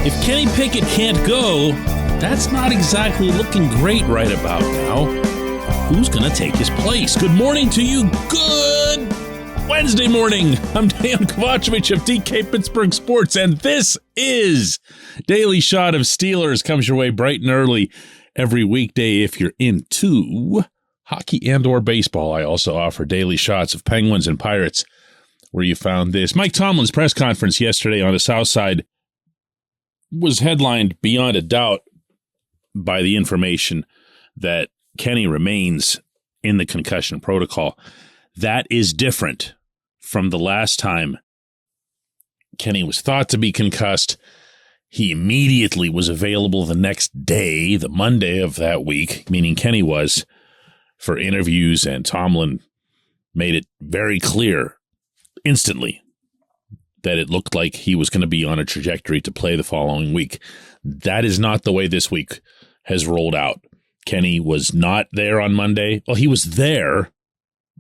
If Kenny Pickett can't go, that's not exactly looking great right about now. Who's going to take his place? Good morning to you. Good Wednesday morning. I'm Dejan Kovacevic of DK Pittsburgh Sports, and this is Daily Shot of Steelers. Comes your way bright and early every weekday if you're into hockey and or baseball. I also offer daily shots of Penguins and Pirates, where you found this. Mike Tomlin's press conference yesterday on the South Side was headlined beyond a doubt by the information that Kenny remains in the concussion protocol. That is different from the last time Kenny was thought to be concussed. He immediately was available the next day, the Monday of that week, meaning Kenny was, for interviews, and Tomlin made it very clear instantly that it looked like he was going to be on a trajectory to play the following week. That is not the way this week has rolled out. Kenny was not there on Monday. Well, he was there,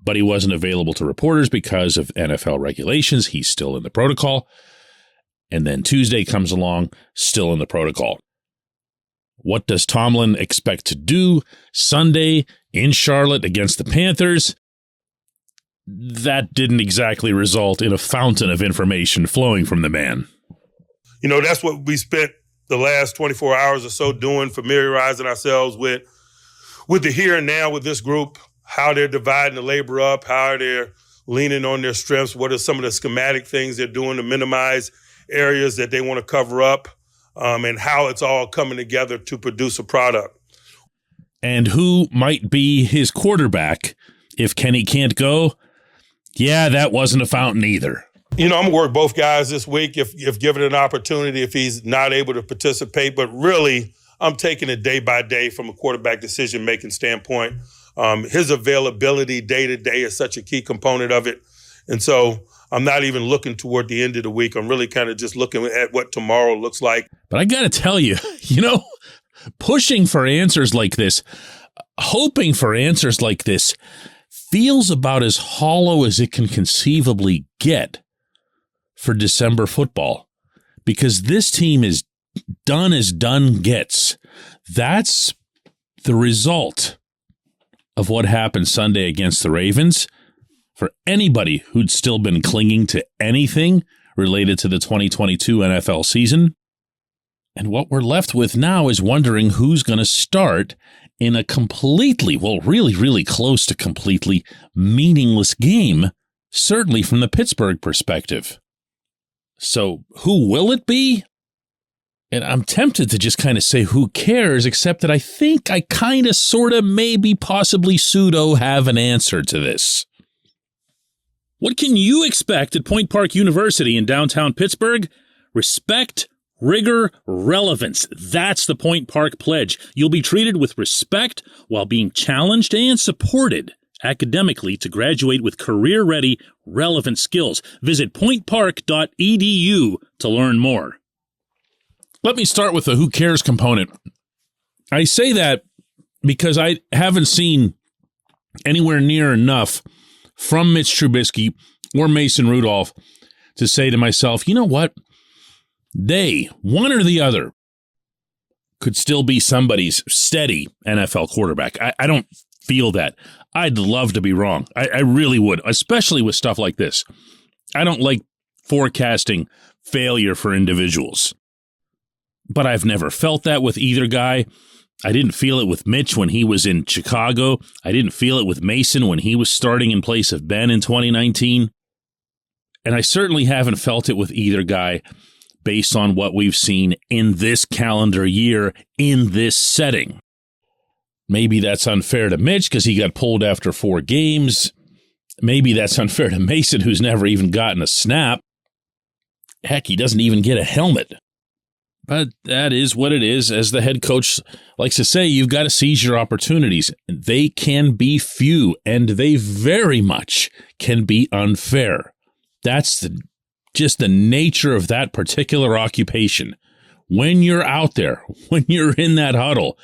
but he wasn't available to reporters because of NFL regulations. He's still in the protocol. And then Tuesday comes along, still in the protocol. What does Tomlin expect to do Sunday in Charlotte against the Panthers? That didn't exactly result in a fountain of information flowing from the man. You know, that's what we spent the last 24 hours or so doing, familiarizing ourselves with the here and now with this group, how they're dividing the labor up, how they're leaning on their strengths, what are some of the schematic things they're doing to minimize areas that they want to cover up, and how it's all coming together to produce a product. And who might be his quarterback if Kenny can't go? Yeah, that wasn't a fountain either. You know, I'm going to work both guys this week if given an opportunity, if he's not able to participate. But really, I'm taking it day by day from a quarterback decision-making standpoint. His availability day-to-day is such a key component of it. And so I'm not even looking toward the end of the week. I'm really kind of just looking at what tomorrow looks like. But I got to tell you, pushing for answers like this, hoping for answers like this, feels about as hollow as it can conceivably get for December football, because this team is done as done gets. That's the result of what happened Sunday against the Ravens. For anybody who'd still been clinging to anything related to the 2022 NFL season. And what we're left with now is wondering who's going to start in a completely, really, really close to completely meaningless game, certainly from the Pittsburgh perspective. So who will it be? And I'm tempted to just kind of say who cares, except that I think I kind of, sort of, maybe, possibly, pseudo have an answer to this. What can you expect at Point Park University in downtown Pittsburgh? Respect, rigor, relevance. That's the Point Park pledge. You'll be treated with respect while being challenged and supported academically to graduate with career-ready, relevant skills. Visit pointpark.edu to learn more. Let me start with the who cares component. I say that because I haven't seen anywhere near enough from Mitch Trubisky or Mason Rudolph to say to myself, you know what? They, one or the other, could still be somebody's steady NFL quarterback. I don't feel that. I'd love to be wrong. I really would, especially with stuff like this. I don't like forecasting failure for individuals. But I've never felt that with either guy. I didn't feel it with Mitch when he was in Chicago. I didn't feel it with Mason when he was starting in place of Ben in 2019. And I certainly haven't felt it with either guy based on what we've seen in this calendar year in this setting. Maybe that's unfair to Mitch because he got pulled after 4 games. Maybe that's unfair to Mason, who's never even gotten a snap. Heck, he doesn't even get a helmet. But that is what it is. As the head coach likes to say, you've got to seize your opportunities. They can be few, and they very much can be unfair. That's just the nature of that particular occupation. When you're out there, when you're in that huddle,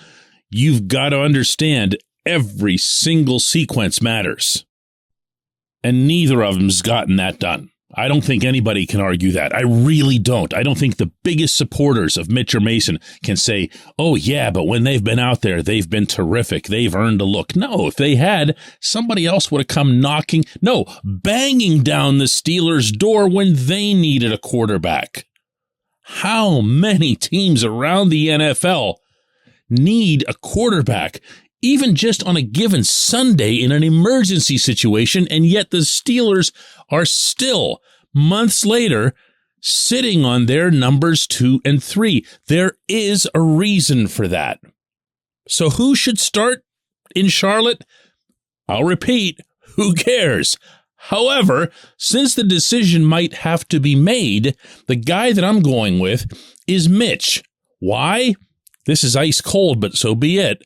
you've got to understand every single sequence matters. And neither of them's gotten that done. I don't think anybody can argue that. I really don't. I don't think the biggest supporters of Mitch or Mason can say, oh, yeah, but when they've been out there, they've been terrific. They've earned a look. No, if they had, somebody else would have come banging down the Steelers' door when they needed a quarterback. How many teams around the NFL need a quarterback, even just on a given Sunday in an emergency situation, and yet the Steelers are still, months later, sitting on their numbers 2 and 3. There is a reason for that. So who should start in Charlotte? I'll repeat, who cares? However, since the decision might have to be made, the guy that I'm going with is Mitch. Why? This is ice cold, but so be it.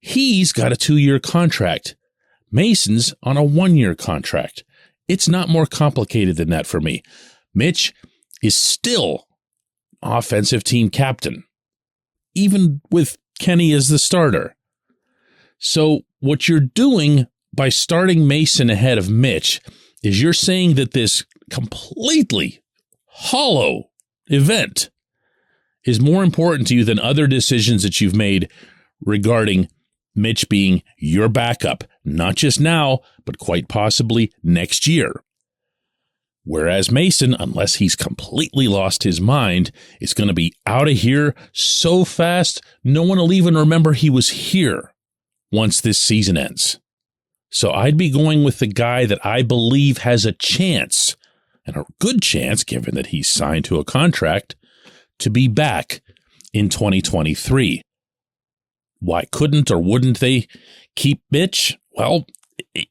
He's got a 2-year contract. Mason's on a 1-year contract. It's not more complicated than that for me. Mitch is still offensive team captain, even with Kenny as the starter. So what you're doing by starting Mason ahead of Mitch is you're saying that this completely hollow event is more important to you than other decisions that you've made regarding Mitch being your backup, not just now, but quite possibly next year. Whereas Mason, unless he's completely lost his mind, is going to be out of here so fast, no one will even remember he was here once this season ends. So I'd be going with the guy that I believe has a chance, and a good chance, given that he's signed to a contract, to be back in 2023. Why couldn't or wouldn't they keep Mitch? Well,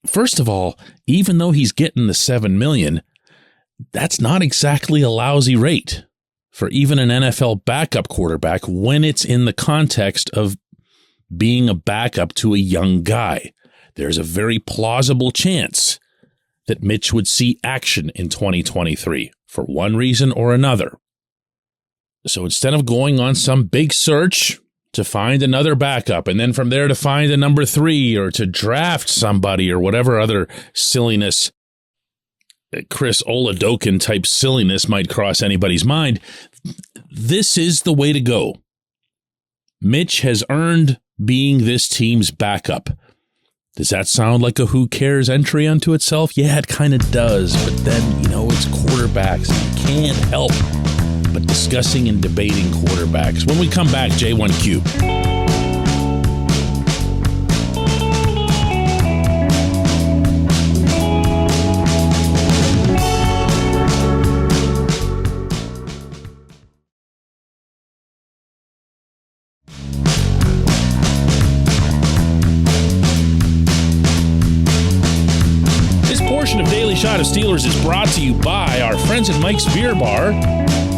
first of all, even though he's getting the $7 million, that's not exactly a lousy rate for even an NFL backup quarterback when it's in the context of being a backup to a young guy. There's a very plausible chance that Mitch would see action in 2023 for one reason or another. So instead of going on some big search to find another backup and then from there to find a number 3 or to draft somebody or whatever other silliness, Chris Oladokin type silliness might cross anybody's mind, this is the way to go. Mitch has earned being this team's backup. Does that sound like a who cares entry unto itself? Yeah, it kind of does. But then, it's quarterbacks. You can't help but discussing and debating quarterbacks. When we come back, J1Q. Shot of Steelers is brought to you by our friends at Mike's Beer Bar.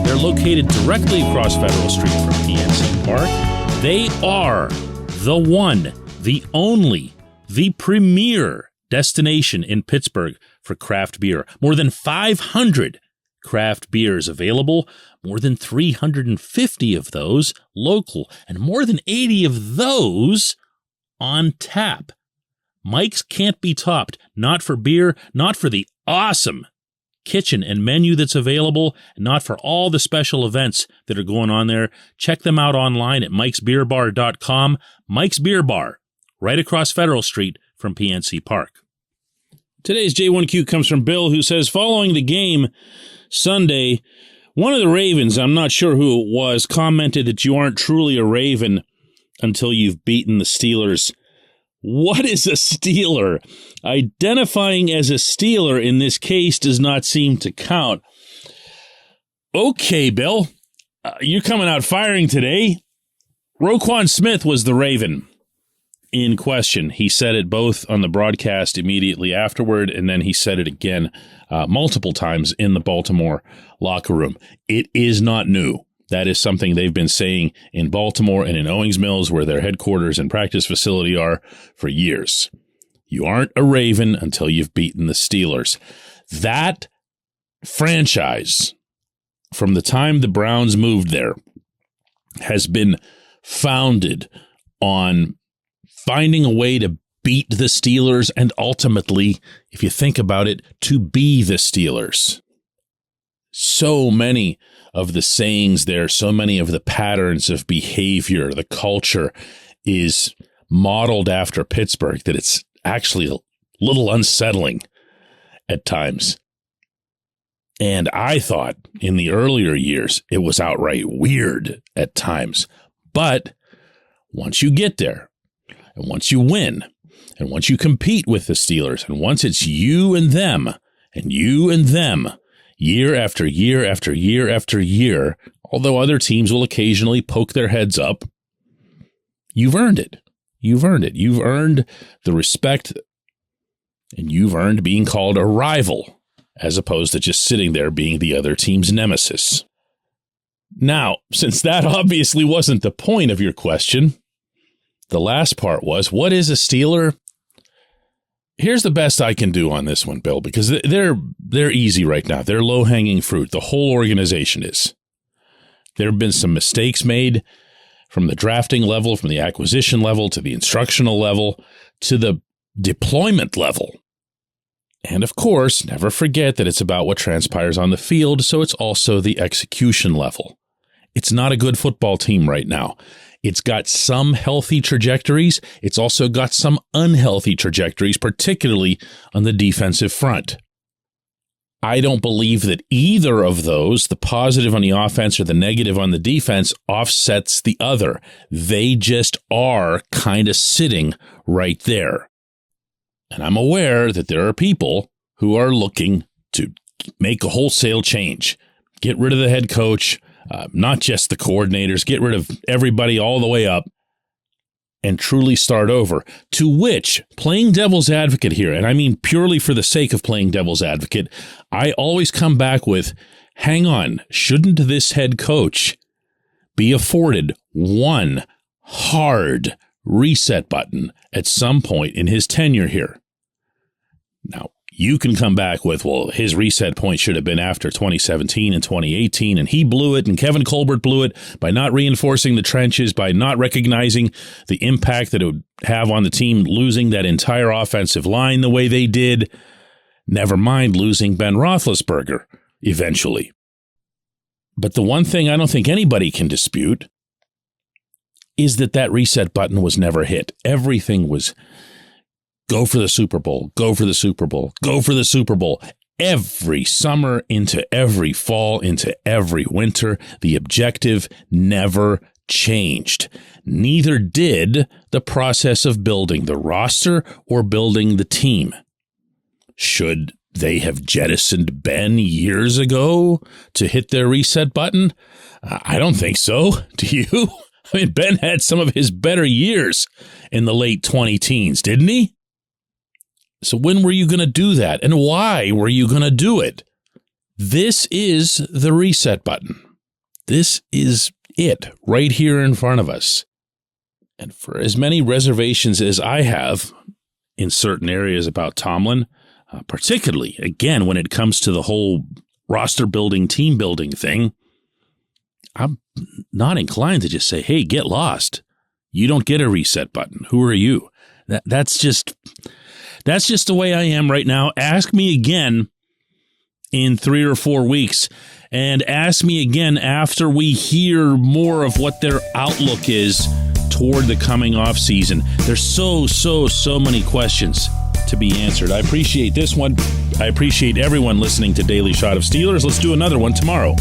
They're located directly across Federal Street from PNC Park. They are the one, the only, the premier destination in Pittsburgh for craft beer. More than 500 craft beers available, more than 350 of those local, and more than 80 of those on tap. Mike's can't be topped, not for beer, not for the awesome kitchen and menu that's available, and not for all the special events that are going on there. Check them out online at mikesbeerbar.com. Mike's Beer Bar, right across Federal Street from PNC Park. Today's J1Q comes from Bill, who says, following the game Sunday, one of the Ravens, I'm not sure who it was, commented that you aren't truly a Raven until you've beaten the Steelers. What is a Steeler? Identifying as a Steeler in this case does not seem to count. Okay, Bill, you're coming out firing today. Roquan Smith was the Raven in question. He said it both on the broadcast immediately afterward, and then he said it again multiple times in the Baltimore locker room. It is not new. That is something they've been saying in Baltimore and in Owings Mills, where their headquarters and practice facility are, for years. You aren't a Raven until you've beaten the Steelers. That franchise, from the time the Browns moved there, has been founded on finding a way to beat the Steelers and ultimately, if you think about it, to be the Steelers. so many of the sayings there, so many of the patterns of behavior, the culture is modeled after Pittsburgh that it's actually a little unsettling at times. And I thought in the earlier years, it was outright weird at times. But once you get there, and once you win, and once you compete with the Steelers, and once it's you and them, year after year after year after year, although other teams will occasionally poke their heads up, you've earned it. You've earned it. You've earned the respect, and you've earned being called a rival, as opposed to just sitting there being the other team's nemesis. Now, since that obviously wasn't the point of your question, the last part was, what is a Steeler? Here's the best I can do on this one, Bill, because they're easy right now. They're low-hanging fruit. The whole organization is. There have been some mistakes made from the drafting level, from the acquisition level, to the instructional level, to the deployment level. And of course, never forget that it's about what transpires on the field, so it's also the execution level. It's not a good football team right now. It's got some healthy trajectories. It's also got some unhealthy trajectories, particularly on the defensive front. I don't believe that either of those, the positive on the offense or the negative on the defense, offsets the other. They just are kind of sitting right there. And I'm aware that there are people who are looking to make a wholesale change, get rid of the head coach, not just the coordinators, get rid of everybody all the way up and truly start over. To which, playing devil's advocate here, and I mean purely for the sake of playing devil's advocate, I always come back with, hang on, shouldn't this head coach be afforded one hard reset button at some point in his tenure here? Now, you can come back with, well, his reset point should have been after 2017 and 2018, and he blew it, and Kevin Colbert blew it by not reinforcing the trenches, by not recognizing the impact that it would have on the team losing that entire offensive line the way they did. Never mind losing Ben Roethlisberger eventually. But the one thing I don't think anybody can dispute is that reset button was never hit. Everything was go for the Super Bowl, go for the Super Bowl, go for the Super Bowl. Every summer into every fall into every winter, the objective never changed. Neither did the process of building the roster or building the team. Should they have jettisoned Ben years ago to hit their reset button? I don't think so. Do you? I mean, Ben had some of his better years in the late 20-teens, didn't he? So when were you going to do that? And why were you going to do it? This is the reset button. This is it right here in front of us. And for as many reservations as I have in certain areas about Tomlin, particularly, again, when it comes to the whole roster building, team building thing, I'm not inclined to just say, hey, get lost. You don't get a reset button. Who are you? That's just the way I am right now. Ask me again in 3 or 4 weeks, and ask me again after we hear more of what their outlook is toward the coming off season. There's so many questions to be answered. I appreciate this one. I appreciate everyone listening to Daily Shot of Steelers. Let's do another one tomorrow.